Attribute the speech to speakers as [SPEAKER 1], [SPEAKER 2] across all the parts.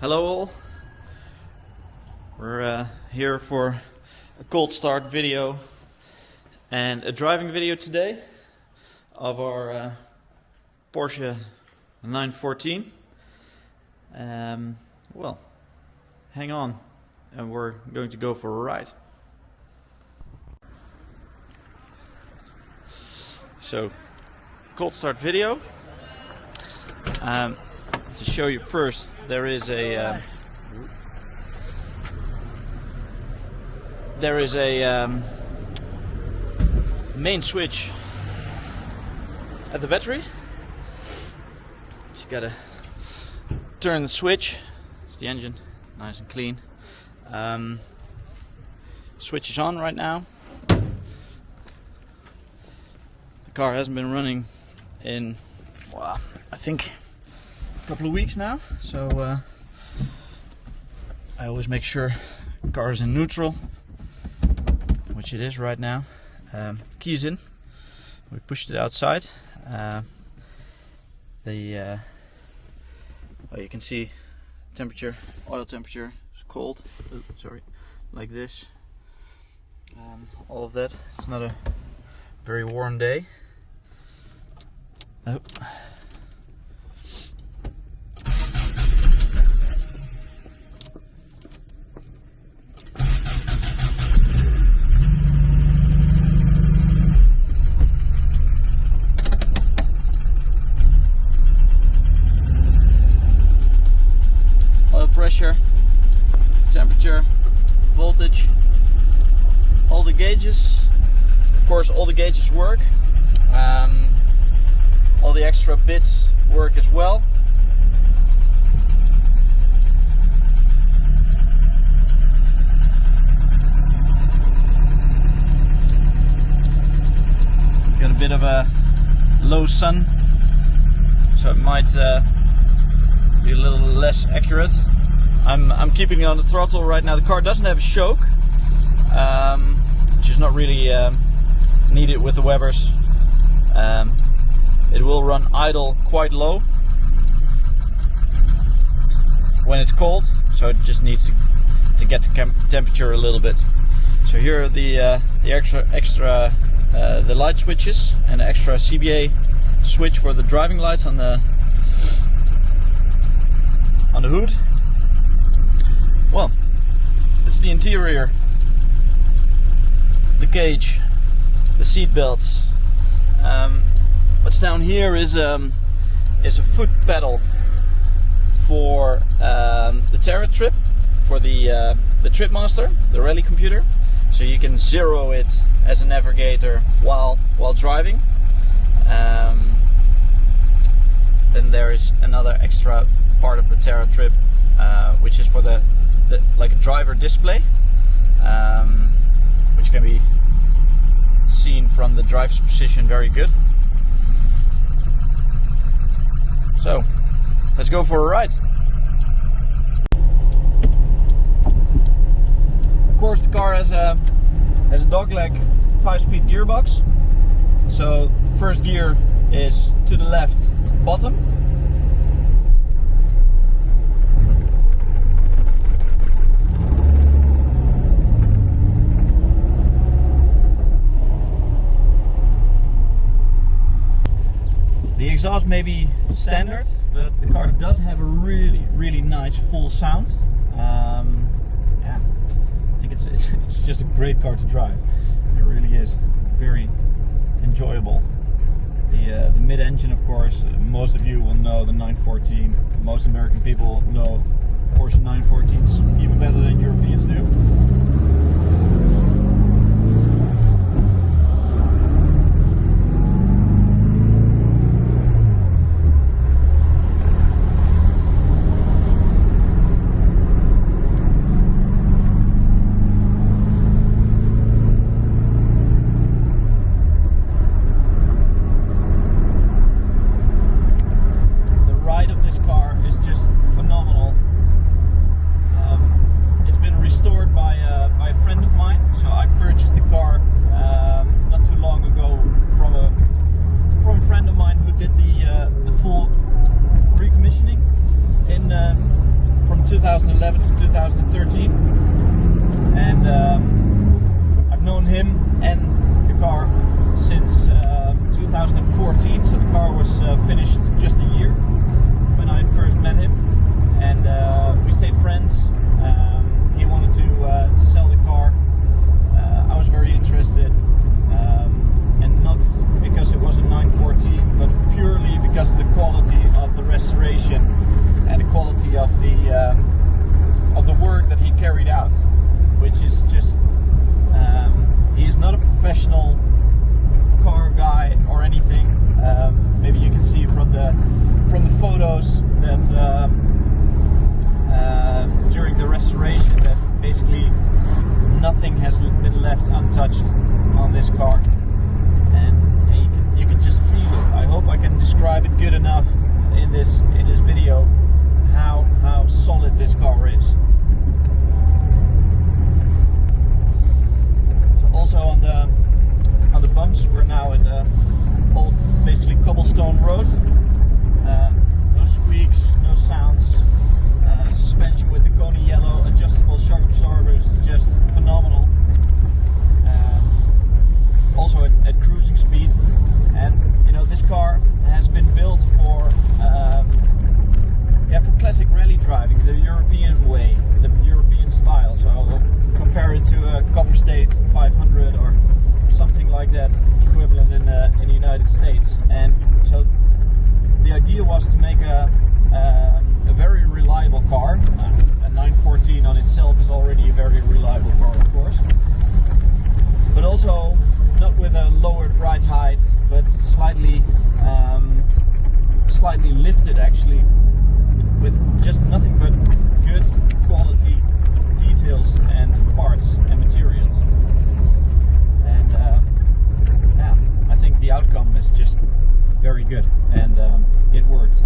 [SPEAKER 1] Hello all, we're here for a cold start video and a driving video today of our Porsche 914. Well, hang on and we're going to go for a ride. So, cold start video. To show you first, there is a main switch at the battery. Just gotta turn the switch. It's the engine, nice and clean. Switch is on right now. The car hasn't been running in, well, I think couple of weeks now, so I always make sure the car is in neutral, which it is right now. Keys in, we pushed it outside. Well, you can see temperature, oil temperature is cold. Oh, sorry, like this. All of that. It's not a very warm day. Oh. Pressure, temperature, voltage, all the gauges. Of course, all the gauges work. All the extra bits work as well. Got a bit of a low sun, so it might be a little less accurate. I'm keeping it on the throttle right now. The car doesn't have a choke, which is not really needed with the Webers. It will run idle quite low when it's cold, so it just needs to get the temperature a little bit. So here are the extra the light switches and the extra CBA switch for the driving lights on the hood. Well, it's the interior, the cage, the seat belts. What's down here is a foot pedal for the Terra Trip, for the Tripmaster, the rally computer. So you can zero it as a navigator while driving. Then there is another extra part of the Terra Trip, which is for the like a driver display, which can be seen from the driver's position very good. So let's go for a ride. Of course, the car has a dogleg 5-speed gearbox. So first gear is to the left bottom. The exhaust may be standard, but the car does have a really nice full sound. Yeah, I think it's just a great car to drive. It really is very enjoyable. The mid-engine, of course, most of you will know the 914. Most American people know Porsche 914s even better than Europeans do. By 2011 to 2013, and I've known him and the car since 2014. So the car was finished just a year when I first met him, and we stayed friends. He wanted to sell the car. I was very interested, and not because it was a 914, but purely because of the quality of the restoration and the quality of the work that he carried out, which is just he is not a professional car guy or anything. Maybe you can see from the photos that during the restoration that basically nothing has been left untouched on this car, and you can just feel it. I hope I can describe it good enough in this video how solid this car is. So also on the bumps, we're now in the old, basically cobblestone road. No squeaks, no sounds. Suspension with the Koni yellow adjustable shock absorbers, just phenomenal. Also at cruising speed, and you know, this car has been built for classic rally driving, the European way, the European style. So I'll compare it to a Copper State 500 or something like that equivalent in the United States. And so the idea was to make a very reliable car. A 914 on itself is already a very reliable car, of course, but also not with a lowered ride height, but slightly lifted, actually, with just nothing but good quality details and parts and materials. And yeah, I think the outcome is just very good, and it worked.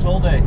[SPEAKER 1] All day.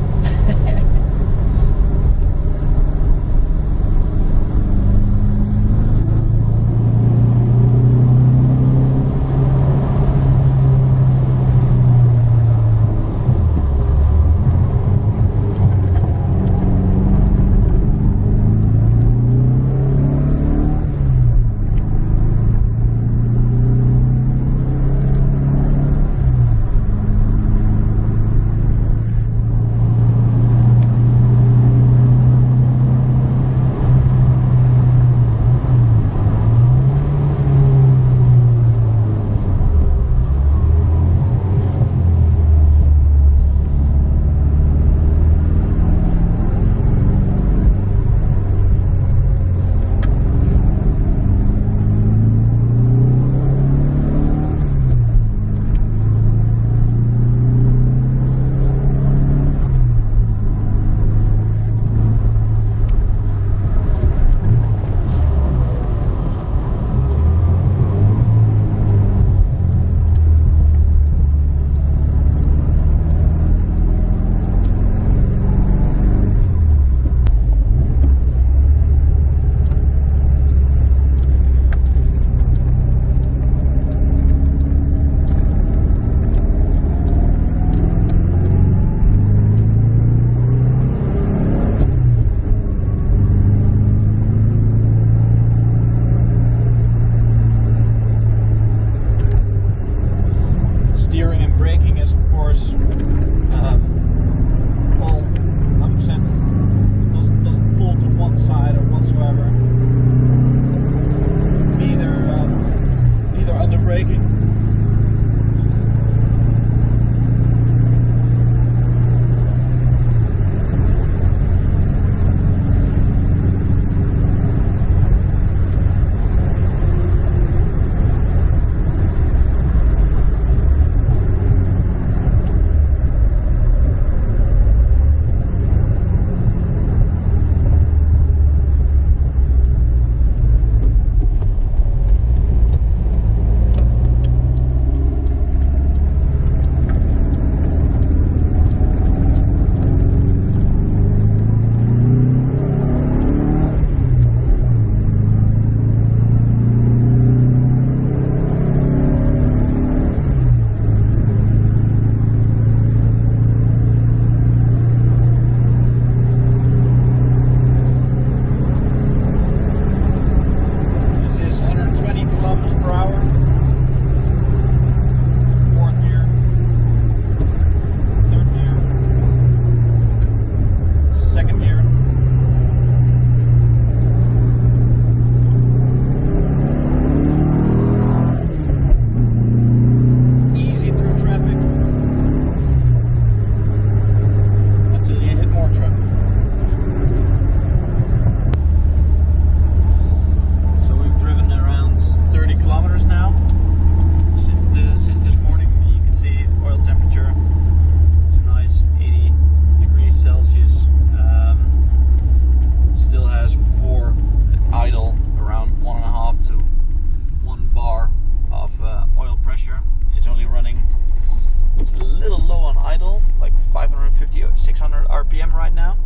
[SPEAKER 1] 600 RPM right now.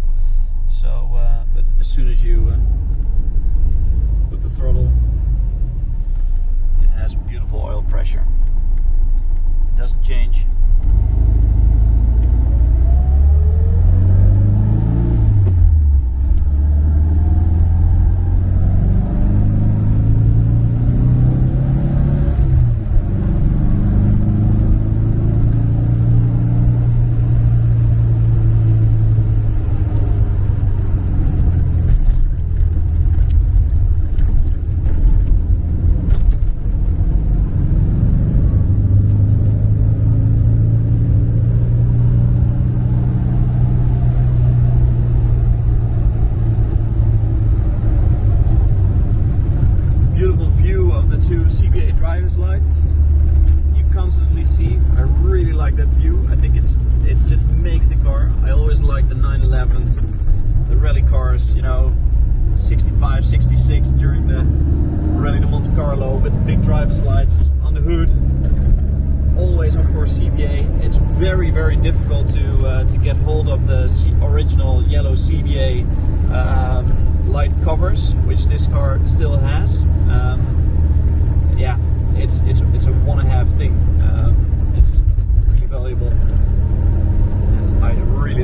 [SPEAKER 1] So, but as soon as you put the throttle, it has beautiful oil pressure. It doesn't change. Two CBA driver's lights you constantly see. I really like that view. I think it just makes the car. I always like the 911s, the rally cars, you know, 65, 66 during the Rally de Monte Carlo with the big driver's lights on the hood. Always, of course, CBA. It's very, very difficult to get hold of the original yellow CBA light covers, which this car still has. Yeah, it's a one-and-a-half thing. It's really valuable. And I really